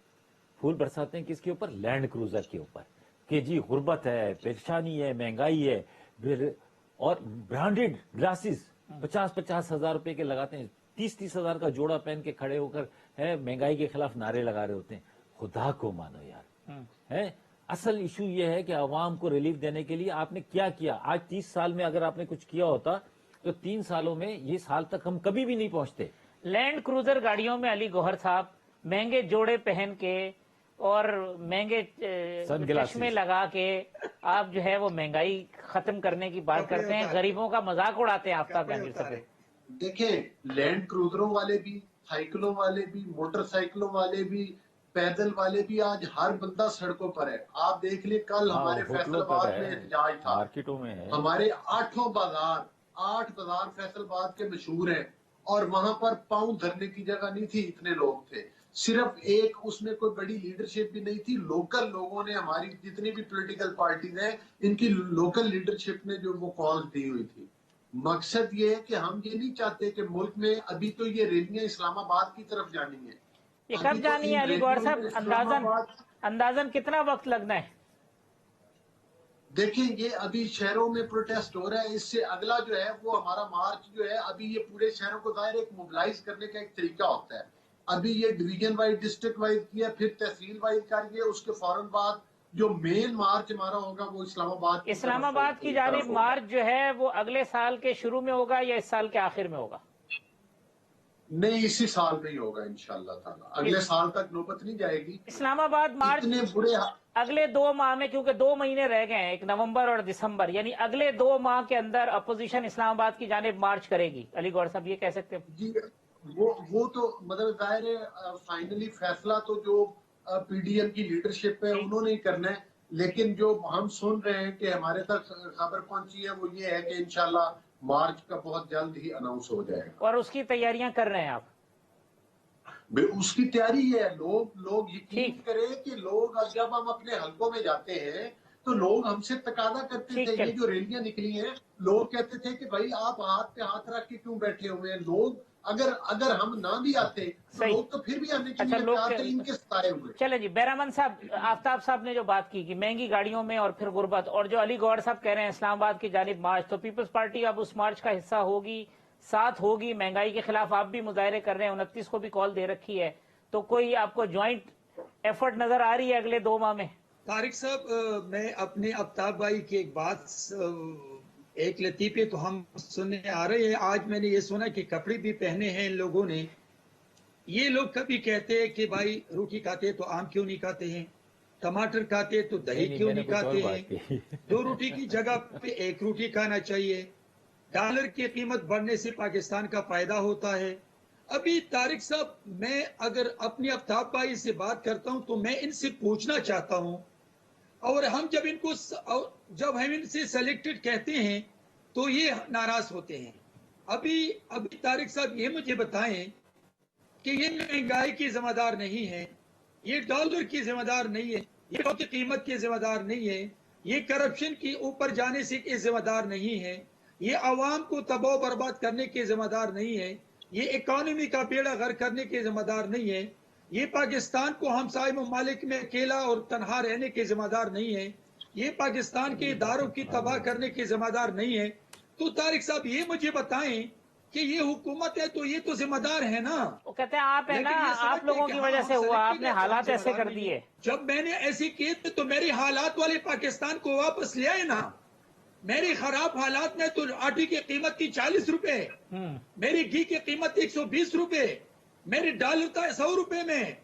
फूल बरसाते हैं किसके ऊपर? लैंड क्रूजर के ऊपर, कि जी गुर्बत है, परेशानी है, महंगाई है। और ब्रांडेड ग्लासेस 50-50 हजार रुपए के लगाते हैं, 30-30 हजार का जोड़ा पहन के खड़े होकर है महंगाई के खिलाफ नारे लगा रहे होते हैं। खुदा को मानो यार, है असल इशू ये है कि आवाम को रिलीफ देने के लिए आपने क्या किया? आज 30 साल में अगर आपने कुछ किया होता तो 3 सालों में ये साल तक हम कभी भी नहीं पहुंचते। लैंड क्रूजर गाड़ियों में अली गौहर साहब महंगे जोड़े पहन के और महंगे चश्मे लगा के आप जो है वो महंगाई खत्म करने की बात करते हैं, गरीबों का मजाक उड़ाते हैं। आफ्ताब जहांगीर साहब देखें, लैंड क्रूजरों वाले भी, साइकिलों वाले भी, मोटरसाइकिलों वाले भी, पैदल वाले भी, आज हर बंदा सड़कों पर है। आप देख लिए कल हमारे फैसलाबाद में एहतजाज था, मार्केटों में है। हमारे 8 बाजार फैसलाबाद के मशहूर हैं, और वहां पर पांव धरने की जगह नहीं थी, इतने लोग थे। सिर्फ एक, उसमें कोई बड़ी लीडरशिप भी नहीं थी। लोकल लोगों ने, हमारी जितनी भी पॉलिटिकल पार्टीज हैं, इनकी लोकल लीडरशिप ने जो वो कॉल दी हुई थी। मकसद ये है कि हम ये नहीं चाहते कि मुल्क में अभी तो ये रैलियां इस्लामाबाद की तरफ जानी है। ये कब जानी है अली गौहर साहब? अंदाजन कितना वक्त लगना है? देखिए, ये अभी शहरों में प्रोटेस्ट हो रहा है, इससे अगला जो है वो हमारा मार्च जो है, अभी ये पूरे शहरों को दायरे एक मोबिलाइज करने का एक तरीका होता है। अभी ये डिवीजन वाइज, डिस्ट्रिक्ट वाइज किया, फिर तहसील वाइज करिए, उसके फौरन बाद जो मेन मार्च हमारा होगा वो इस्लामाबाद की जानिब मार्च जो है वो अगले साल के शुरू में होगा या इस साल के आखिर में होगा? नहीं, इसी साल में ही होगा इंशाअल्लाह ताला। अगले साल तक नौबत नहीं जाएगी। इस्लामाबाद मार्च इतने बुरे अगले 2 माह में, क्योंकि 2 महीने रह गए हैं, एक नवंबर और दिसंबर, यानी अगले 2 माह के अंदर अपोजिशन इस्लामाबाद की जानिब मार्च करेगी। अली गौहर साहब ये कह सकते हैं जी, वो तो मतलब जाहिर है फाइनली फैसला तो जो पीडीएम की लीडरशिप है उन्होंने ही करना है। लेकिन जो हम सुन रहे हैं कि हमारे तक खबर पहुंची है वो ये है कि इंशाल्लाह मार्च का बहुत जल्द ही अनाउंस हो जाएगा। और उसकी तैयारियां कर रहे हैं आप? उसकी तैयारी है। लोग यकीन करें कि लोग जब हम अपने हलकों में जाते हैं तो लोग हमसे तकादा करते थे। ये जो रैलियां निकली हैं, लोग कहते थे कि भाई आप हाथ पे हाथ रख के क्यों बैठे हुए हैं? लोग अगर हम ना भी आते तो लोग तो फिर भी आने के लिए तैयार थे, इनके सताए हुए। चले जी, बैरामन साहब, आफ्ताब साहब ने जो बात की कि महंगी गाड़ियों में और फिर गुर्बत, और जो अली गौहर साहब कह रहे हैं इस्लामाबाद की जानिब मार्च, तो पीपल्स पार्टी अब उस मार्च का हिस्सा होगी, साथ होगी। महंगाई के खिलाफ आप भी मुजाहरे कर रहे हैं, 29 को भी कॉल दे रखी है, तो कोई आपको ज्वाइंट एफर्ट नजर आ रही है अगले 2 माह में? तारिक साहब, मैं अपने आफ्ताब भाई की एक बात एक लतीफे तो हम सुनने आ रहे हैं। आज मैंने ये सुना कि कपड़े भी पहने हैं इन लोगों ने। ये लोग कभी कहते हैं कि भाई रोटी खाते तो आम क्यों नहीं खाते हैं, टमाटर खाते तो दही क्यों नहीं खाते हैं, 2 रोटी की जगह पे 1 रोटी खाना चाहिए। डॉलर की कीमत बढ़ने से पाकिस्तान का फायदा होता है। अभी तारिक साहब, मैं अगर अपनी आफ्ताब भाई से बात करता हूं तो मैं इनसे पूछना चाहता हूं, और हम जब हम इनसे सेलेक्टेड कहते हैं तो ये नाराज होते हैं। अभी तारिक साहब ये मुझे बताएं कि ये महंगाई की जिम्मेदार नहीं है, ये डॉलर की जिम्मेदार नहीं है, ये डॉलर की कीमत की जिम्मेदार नहीं है, ये करप्शन की ऊपर जाने से की जिम्मेदार नहीं है, ये आवाम को तबाह बर्बाद करने की जिम्मेदार नहीं है, ये इकोनॉमी का बेड़ा गर्क करने की जिम्मेदार नहीं है, ये पाकिस्तान को हमसाए ममालिक में अकेला और तनहा रहने के जिम्मेदार नहीं है, ये पाकिस्तान के इदारों की तबाह करने के जिम्मेदार नहीं है। तो तारिक साहब ये मुझे बताएं कि ये हुकूमत है तो ये तो जिम्मेदार है ना। वो कहते हैं आप है ना, लेकिन ये आप समझते लोगों कि की हाँ, वजह हम से हुआ, सेलेक्टेड आपने है तो हालात हम ऐसे जिम्मेदार कर नहीं दिए। है। जब मैंने ऐसे किए तो मेरे हालात वाले पाकिस्तान को वापस ले आए ना। मेरी खराब हालात में तो आटे की कीमत थी 40 रुपए, मेरी घी की कीमत 120 रुपए, मेरे डॉलर था 100 रुपए में,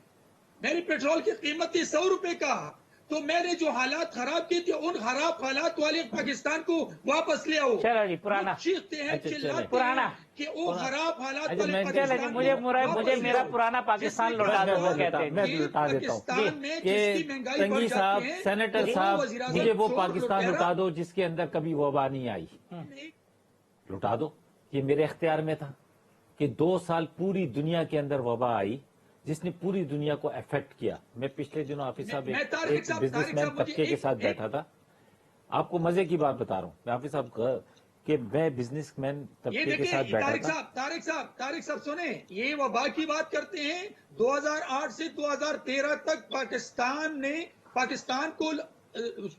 मेरी पेट्रोल की कीमत थी 100 रुपए का। तो मैंने जो हालात खराब किए थे उन खराब हालात वाले पाकिस्तान को वापस ले आओ। चलो जी, पुराना लोग चीखते हैं, अच्छा, चिल्लाते पुराना। हैं कि वो खराब हालात अच्छा, वाले मैं- चलो पाकिस्तान जी, को मुझे वापस मेरा लाओ। पुराना पाकिस्तान जिसमें लौटा दो, वो मैं कहते हैं। मैं ये लौटा देता हूँ पाकिस्तान में जिसकी महंगाई बढ़ तंगी जाती साहब, है, सेनेटर वो साहब, वज़ीर-ए-आज़म मुझे वो चोर पाकिस्तान लुटेरा लौटा दो जिसके अंदर कभी वबा नहीं आई। लौटा दो, ये मेरे इख्तियार में था कि 2 साल पूरी दुनिया के अंदर वबा आई जिसने पूरी दुनिया को अफेक्ट किया। मैं पिछले दिनों हाफिज साहब मैं एक तारिक साहब बिजनेसमैन मुझे तबके के साथ बैठा था। आपको मजे की बात बता रहा हूँ मैं हाफिज साहब कि मैं बिजनेसमैन ये तबके के देखिए साथ बैठा था। तारिक साहब सुने, ये वबा की बात करते हैं। 2008 से 2013 तक पाकिस्तान को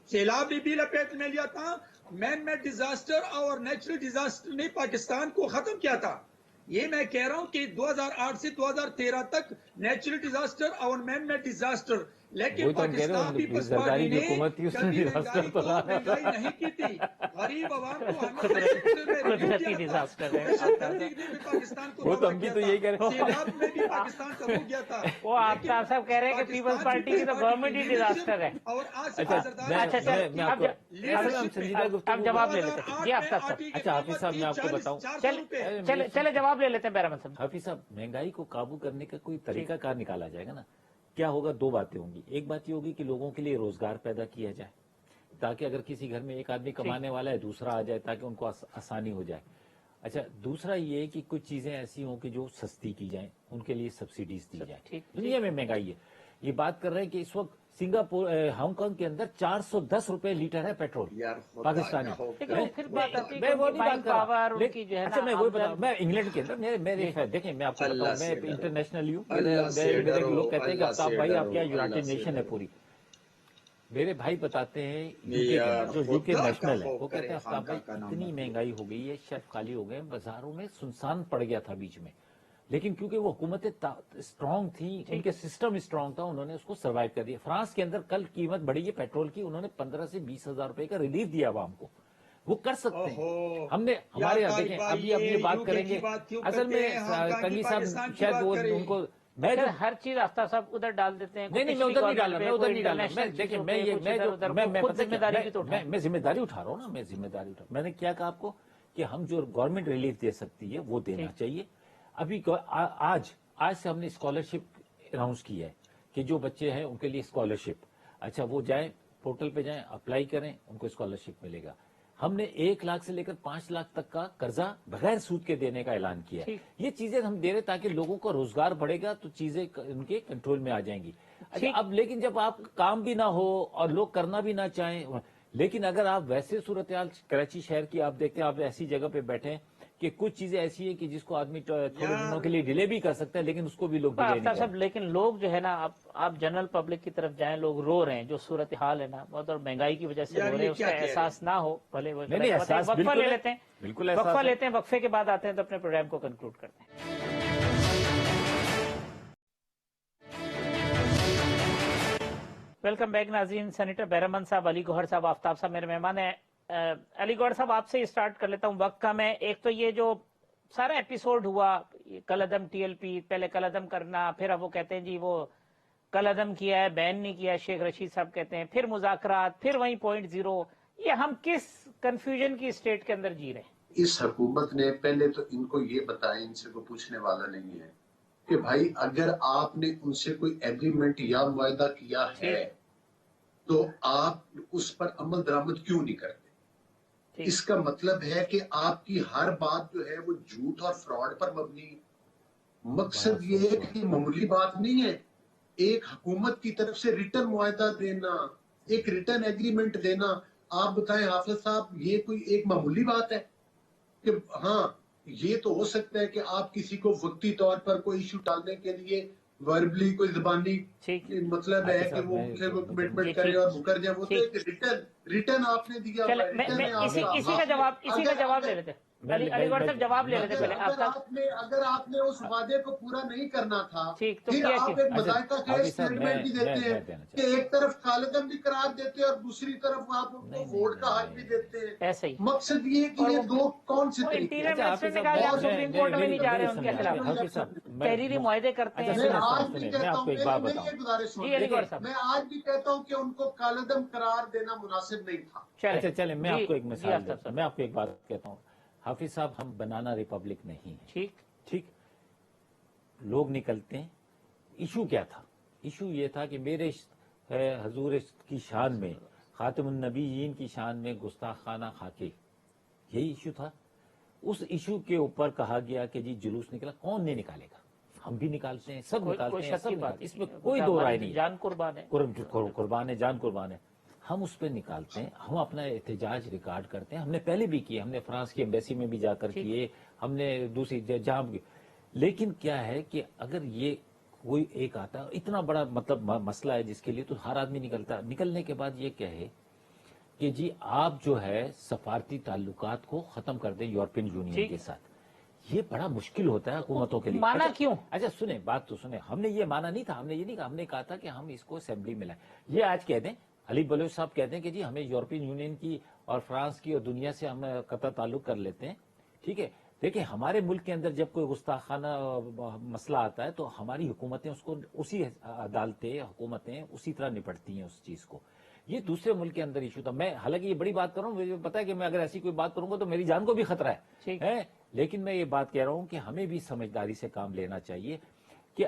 सैलाब ने भी लपेट में लिया था। मैन मेड डिजास्टर और नेचुरल डिजास्टर ने पाकिस्तान को खत्म किया था। ये मैं कह रहा हूं कि 2008 से 2013 तक नेचुरल डिजास्टर और मैन मेड डिजास्टर, लेकिन वही तो हम कह रहे हैं, पाकिस्तान पीपल्स सरकारी पार्टी जो ने हुकूमत थी उसने कभी डिजास्टर तो महंगाई नहीं की थी। गरीब आवाम को कुदरती डिजास्टर है। पाकिस्तान को वो तो हम भी तो यही कह रहे हैं। सैलाब में भी पाकिस्तान का हो गया था। वो आफ्ताब साहब कह रहे हैं कि पीपल्स पार्टी की तो गवर्नमेंट ही डिजास्टर है। और आज से अच्छा, अच्छा, मैं आपको हम संजीदा गुफ्तगू अब जवाब ले लेते हैं। जी आफ्ताब साहब, अच्छा, हाफिज साहब, मैं आपको बताऊं। चले जवाब ले लेते हैं बैरमन साहब। हाफिज साहब, महंगाई को काबू करने का कोई तरीका कार निकाला जाएगा ना। क्या होगा, 2 बातें होंगी। एक बात ये होगी कि लोगों के लिए रोजगार पैदा किया जाए ताकि अगर किसी घर में एक आदमी कमाने वाला है दूसरा आ जाए ताकि उनको आसानी हो जाए। अच्छा, दूसरा ये है कि कुछ चीजें ऐसी हों कि जो सस्ती की जाए, उनके लिए सब्सिडीज दी जाए। दुनिया में महंगाई है, ये बात कर रहे हैं कि इस वक्त सिंगापुर हांगकांग के अंदर 410 रुपए लीटर है पेट्रोल पाकिस्तानी। फिर बात आती है मैं वो कि नहीं बाइंग बात कर पावर रहा। उनकी जो है अच्छा, ना, मैं वही आमदन- बता, मैं इंग्लैंड के अंदर मेरे देखिए, मैं आपको अल्लाह बताऊं, से मैं डरो। इंटरनेशनल हूँ। अल्लाह से मेरे डरो, लोग कहते हैं कि अल्लाह आफ्ताब से भाई डरो, आपके यहाँ अल्लाह यूनाइटेड से नेशन है डरो। पूरी। मेरे भाई बताते हैं यूके के यार, अंदर, जो यूके खुदा का नेशनल है, खौफ वो कहते हैं करे, आफ्ताब भाई खाका का नाम इतनी मत लो। महंगाई हो गई है, शेल्फ खाली हो गए, बाजारों में सुनसान पड़ गया था बीच में। लेकिन क्योंकि वो हुकूमतें स्ट्रांग थी, उनके सिस्टम स्ट्रांग था, उन्होंने उसको सर्वाइव कर दिया। फ्रांस के अंदर कल कीमत बढ़ी है पेट्रोल की, उन्होंने 15 से 20 हजार रुपए का रिलीफ दिया आवाम को। वो कर सकते हैं। हमने हमारे यहाँ देखें, अभी अब ये बात करेंगे असल में तंगी साहब शायद वो उनको मैं जो हर चीज आफ्ताब साहब उधर डाल देते हैं। नहीं, मैं उधर नहीं डालना, मैं उधर नहीं डालना। मैं देखिए, मैं ये मैं खुद जिम्मेदारी भी तो उठाएं। मैं जिम्मेदारी उठा रहा हूँ ना, मैं जिम्मेदारी उठा। मैंने क्या कहा आपको कि हम जो गवर्नमेंट रिलीफ दे सकती है वो देना चाहिए। अभी आज से हमने स्कॉलरशिप अनाउंस की है कि जो बच्चे हैं उनके लिए स्कॉलरशिप, अच्छा वो जाएं पोर्टल पे जाएं, अप्लाई करें, उनको स्कॉलरशिप मिलेगा। हमने 1 लाख से लेकर 5 लाख तक का कर्जा बगैर सूद के देने का ऐलान किया है। ये चीजें हम दे रहे ताकि लोगों का रोजगार बढ़ेगा तो चीजें उनके कंट्रोल में आ जाएंगी। अच्छा, अब लेकिन जब आप काम भी ना हो और लोग करना भी ना चाहें, लेकिन अगर आप वैसे सूरत हाल कराची शहर की आप देखते हैं, आप ऐसी जगह पे बैठे हैं कि कुछ चीजें ऐसी है कि जिसको आदमी थोड़े दिनों के लिए डिले भी कर सकता है, लेकिन उसको भी लोग डिले नहीं सब। लेकिन लोग जो है ना, आप जनरल पब्लिक की तरफ जाएं, लोग रो रहे हैं, जो सूरत हाल है ना, बहुत और महंगाई की वजह से रो रहे हैं, उसका एहसास ना हो। भले वो वक्फा ले लेते हैं, बिल्कुल वक्फा लेते हैं, वक्फे के बाद आते हैं तो अपने प्रोग्राम को कंक्लूड करते हैं। वेलकम बैक नाज़रीन। सेनेटर बैरमन साहब, अली गौहर साहब, आफ्ताब साहब मेरे मेहमान हैं। علی گوہر صاحب آپ سے اسٹارٹ کر لیتا ہوں وقت کا. میں ایک تو یہ جو سارا ایپیسوڈ ہوا کل عدم ٹی ایل پی، پہلے کل عدم کرنا، پھر اب وہ کہتے ہیں جی وہ کل عدم کیا ہے بین نہیں کیا، شیخ رشید صاحب کہتے ہیں، پھر مذاکرات، پھر وہیں .0. یہ ہم کس کنفیوژن کی اسٹیٹ کے اندر جی رہے ہیں؟ اس حکومت نے پہلے تو ان کو یہ بتائیں، ان سے کوئی پوچھنے والا نہیں ہے کہ بھائی اگر آپ نے ان سے کوئی ایگریمنٹ یا معاہدہ کیا ہے تو آپ اس پر عمل درآمد کیوں نہیں کرتے؟ اس کا مطلب ہے کہ آپ کی ہر بات جو ہے وہ جھوٹ اور فراڈ پر مبنی ہے. مقصد یہ ہے کہ معمولی بات نہیں ہے. ایک حکومت کی طرف سے ریٹن معاہدہ دینا، ایک ریٹن ایگریمنٹ دینا، آپ بتائیں حافظ صاحب یہ کوئی ایک معمولی بات ہے؟ کہ ہاں یہ تو ہو سکتا ہے کہ آپ کسی کو وقتی طور پر کوئی ایشو ٹالنے کے لیے وربلی کوئی زبانی مطلب ہے کہ وہ ان سے وہ کمٹمنٹ کرے اور مکر جائے، وہ تو ایک ریٹن آپ نے دیا ہوا ہے. اسی کا جواب لے لیتے علی گوہر صاحب، جواب لے لیتے پہلے. اگر آپ نے اس وعدے کو پورا نہیں کرنا تھا پھر آپ ایک اچھا، مذائقہ خیز اسٹیٹمنٹ بھی دیتے ہیں کہ ایک طرف کالعدم بھی قرار دیتے ہیں اور دوسری طرف آپ ان کو ووٹ کا حق بھی دیتے ہیں. ایسے ہی مقصد یہ ہے کہ یہ دو کون سے طریقے انٹیریئر منسٹر نے کہا کہ ہم سپریم کورٹ میں نہیں جا رہے ان کے خلاف، تحریری معاہدے کرتے ہیں. میں آج بھی کہتا ہوں، میری ایک گزارش جی علی گوہر صاحب، میں آج بھی کہتا ہوں کہ ان کو کالعدم قرار دینا مناسب نہیں تھا. اچھا چلیں میں آپ کو ایک مثال دیتا ہوں، میں آپ کو ایک بات کہتا ہوں. حافظ صاحب ہم بنانا ریپبلک نہیں ہے، ٹھیک؟ لوگ نکلتے ہیں. ایشو کیا تھا؟ ایشو یہ تھا کہ میرے حضور کی شان میں، خاتم النبیین کی شان میں گستاخانہ خاکے، یہی ایشو تھا. اس ایشو کے اوپر کہا گیا کہ جی جلوس نکلا. کون نہیں نکالے گا؟ ہم بھی نکالتے ہیں، سب نکالتے ہیں، سب بات اس میں کوئی دو رائے نہیں. جان قربان ہے، قربان ہے، جان قربان ہے. ہم اس پہ نکالتے ہیں، ہم اپنا احتجاج ریکارڈ کرتے ہیں. ہم نے پہلے بھی کیے، ہم نے فرانس کی ایمبیسی میں بھی جا کر کیے، ہم نے دوسری جہاں. لیکن کیا ہے کہ اگر یہ کوئی ایک آتا ہے اتنا بڑا مطلب مسئلہ ہے جس کے لیے تو ہر آدمی نکلتا. نکلنے کے بعد یہ کہے کہ جی آپ جو ہے سفارتی تعلقات کو ختم کر دیں یورپین یونین کے ساتھ. یہ بڑا مشکل ہوتا ہے حکومتوں کے لیے. مانا کیوں؟ اچھا سنیں، بات تو سنیں. ہم نے یہ مانا نہیں تھا، ہم نے یہ نہیں کہا، ہم نے کہا تھا کہ ہم اس کو اسمبلی میں لائیں. یہ آج کہہ دیں، علی بلوچ صاحب کہتے ہیں کہ جی ہمیں یورپین یونین کی اور فرانس کی اور دنیا سے ہم قطع تعلق کر لیتے ہیں. ٹھیک ہے، دیکھیں ہمارے ملک کے اندر جب کوئی گستاخانہ مسئلہ آتا ہے تو ہماری حکومتیں اس کو اسی عدالتیں حکومتیں اسی طرح نپٹتی ہیں اس چیز کو. یہ دوسرے ملک کے اندر ایشو تھا. میں حالانکہ یہ بڑی بات کر رہا ہوں، مجھے پتا ہے کہ میں اگر ایسی کوئی بات کروں گا تو میری جان کو بھی خطرہ ہے، لیکن میں یہ بات کہہ رہا ہوں کہ ہمیں بھی سمجھداری سے کام لینا چاہیے کہ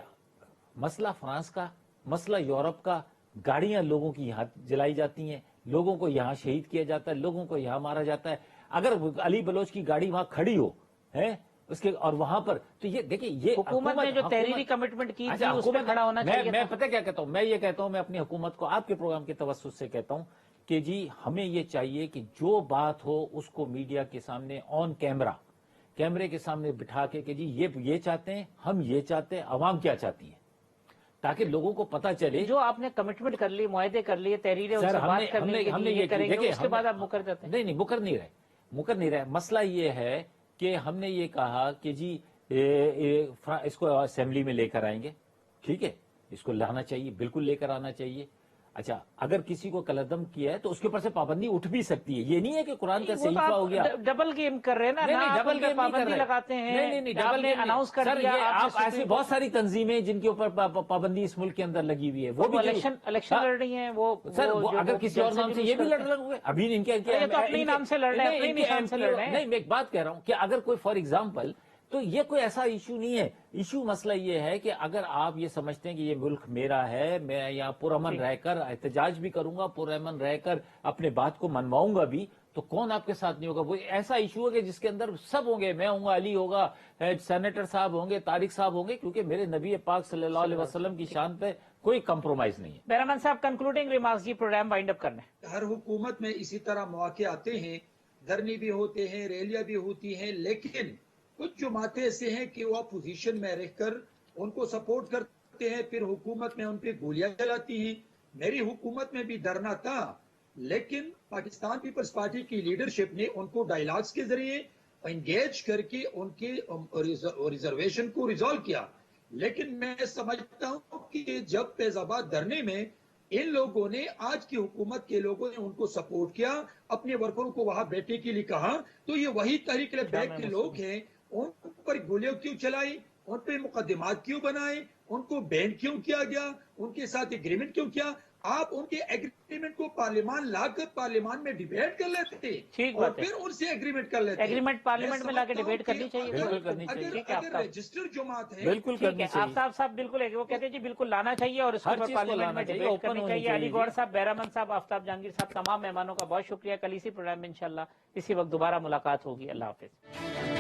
مسئلہ فرانس کا، مسئلہ یورپ کا، گاڑیاں لوگوں کی یہاں جلائی جاتی ہیں، لوگوں کو یہاں شہید کیا جاتا ہے، لوگوں کو یہاں مارا جاتا ہے. اگر علی بلوچ کی گاڑی وہاں کھڑی ہو اس کے اور وہاں پر تو یہ دیکھیں یہ حکومت نے جو تحریری کمٹمنٹ کی تھی اس پہ کھڑا ہونا چاہیے. میں پتہ کیا کہتا ہوں، میں یہ کہتا ہوں، میں اپنی حکومت کو آپ کے پروگرام کے توسط سے کہتا ہوں کہ جی ہمیں یہ چاہیے کہ جو بات ہو اس کو میڈیا کے سامنے آن کیمرے کے سامنے بٹھا کے کہ جی یہ چاہتے ہیں، ہم یہ چاہتے ہیں، عوام کیا چاہتی ہے، تاکہ لوگوں کو پتہ چلے. جو آپ نے کمٹمنٹ کر لی، معاہدے کر لیے، تحریریں ان سے بات کرنے کے لیے یہ کریں گے، اس کے بعد آپ مکر جاتے ہیں. نہیں مکر نہیں رہے. مسئلہ یہ ہے کہ ہم نے یہ کہا کہ جی اس کو اسمبلی میں لے کر آئیں گے. ٹھیک ہے، اس کو لانا چاہیے، بالکل لے کر آنا چاہیے. اچھا اگر کسی کو قلعدم کیا ہے تو اس کے اوپر سے پابندی اٹھ بھی سکتی ہے. یہ نہیں ہے کہ قرآن کا صحیفہ ہو گیا. ڈبل گیم کر رہے ہیں نا، ڈبل گیم پابندی لگاتے ہیں. نہیں ڈبل گیم اناؤنس کر دیا. آپ ایسی بہت ساری تنظیمیں جن کے اوپر پابندی اس ملک کے اندر لگی ہوئی ہے، وہ بھی الیکشن لڑ رہی ہیں. وہ اگر کسی اور نام سے یہ بھی لڑ رہے ہوئے ابھی ان کے اپنے نام سے لڑ رہے ہیں. نہیں میں ایک بات کہہ رہا ہوں کہ اگر کوئی فار ایگزامپل تو یہ کوئی ایسا ایشو نہیں ہے. ایشو مسئلہ یہ ہے کہ اگر آپ یہ سمجھتے ہیں کہ یہ ملک میرا ہے، میں یہاں پرامن رہ کر احتجاج بھی کروں گا، پرامن رہ کر اپنے بات کو منواؤں گا بھی، تو کون آپ کے ساتھ نہیں ہوگا. وہ ایسا ایشو ہے کہ جس کے اندر سب ہوں گے. میں ہوں گا، علی ہوگا، سینیٹر صاحب ہوں گے، طارق صاحب ہوں گے، کیونکہ میرے نبی پاک صلی اللہ علیہ وسلم کی شان پہ کوئی کمپرومائز نہیں ہے. بہرحمان صاحب کنکلوڈنگ ریمارکس، یہ پروگرام وائنڈ اپ کرنا ہے. ہر حکومت میں اسی طرح مواقع آتے ہیں، دھرنے بھی ہوتے ہیں، ریلیاں بھی ہوتی ہیں، لیکن کچھ جماعتیں ایسے ہیں کہ وہ اپوزیشن میں رہ کر ان کو سپورٹ کرتے ہیں، پھر حکومت میں ان پہ گولیاں چلاتی ہیں. میری حکومت میں بھی دھرنا تھا، لیکن پاکستان پیپلز پارٹی کی لیڈرشپ نے ان کو ڈائیلاگز کے ذریعے انگیج کر کے ان کے ریزرویشن کو ریزالو کیا. لیکن میں سمجھتا ہوں کہ جب فیض آباد دھرنے میں इन लोगों ने, आज की हुकूमत के लोगों ने उनको सपोर्ट किया, अपने वर्करों को वहां बैठने के लिए कहा, तो ये वही तहरीक लेबैक के लोग हैं। उन पर गोलियां क्यों चलाई, उन पर मुकदमात क्यों बनाए, उनको बैन क्यों किया गया, उनके साथ एग्रीमेंट क्यों किया? आप उनके एग्रीमेंट को पार्लियामान लाकर पार्लियामान में डिबेट कर लेते ठीक और बात है। फिर उनसे एग्रीमेंट कर लेते। एग्रीमेंट पार्लियामेंट में लाके मैं समझता डिबेट हूं करनी कि चाहिए। बिल्कुल करनी चाहिए। ठीक है, अगर आफ्ताब। रजिस्टर्ड जमात है, बिल्कुल ठीक करनी है, चाहिए। आफ्ताब साहब बिल्कुल वो कहते हैं जी बिल्कुल लाना चाहिए और इसके हर ऊपर चीज़ को पार्लियामेंट लाना में चाहिए, डिबेट ओपन करनी होनी चाहिए। चाहिए अली गौहर साहब, बैरामन साहब, आफ्ताब जहांगीर साहब, तमाम मेहमानों का बहुत शुक्रिया। कल इसी प्रोग्राम में इंशाल्लाह इसी वक्त दोबारा मुलाकात होगी। अल्लाह हाफिज।